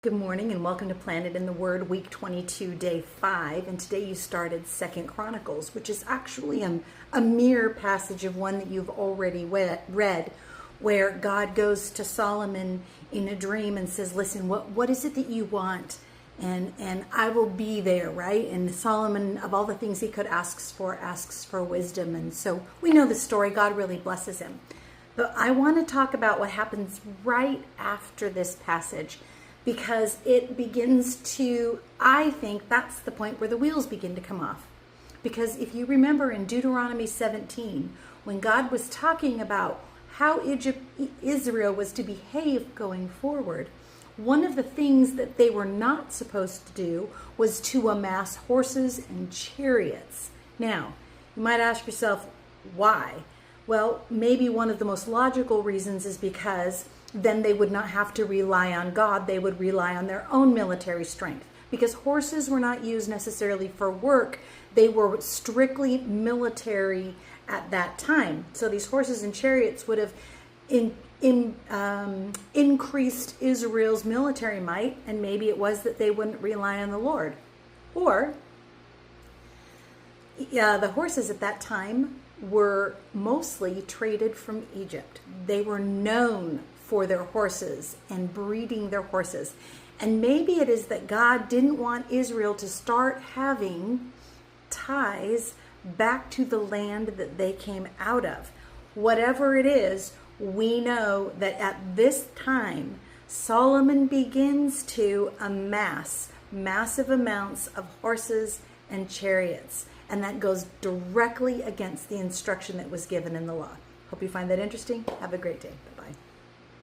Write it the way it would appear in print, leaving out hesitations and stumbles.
Good morning and welcome to Planet in the Word, week 22, day 5. And today you started 2 Chronicles, which is actually a mirror passage of one that you've already read, where God goes to Solomon in a dream and says, listen, what is it that you want? And I will be there, right? And Solomon, of all the things he could asks for wisdom. And so we know the story. God really blesses him. But I want to talk about what happens right after this passage, because it begins to, I think that's the point where the wheels begin to come off. Because if you remember in Deuteronomy 17, when God was talking about how Israel was to behave going forward, one of the things that they were not supposed to do was to amass horses and chariots. Now, you might ask yourself, why? Well, maybe one of the most logical reasons is because then they would not have to rely on God. They would rely on their own military strength, because horses were not used necessarily for work. They were strictly military at that time. So these horses and chariots would have increased Israel's military might, and maybe it was that they wouldn't rely on the Lord. Or the horses at that time were mostly traded from Egypt. They were known for their horses and breeding their horses. And maybe it is that God didn't want Israel to start having ties back to the land that they came out of. Whatever it is, we know that at this time, Solomon begins to amass massive amounts of horses and chariots. And that goes directly against the instruction that was given in the law. Hope you find that interesting. Have a great day.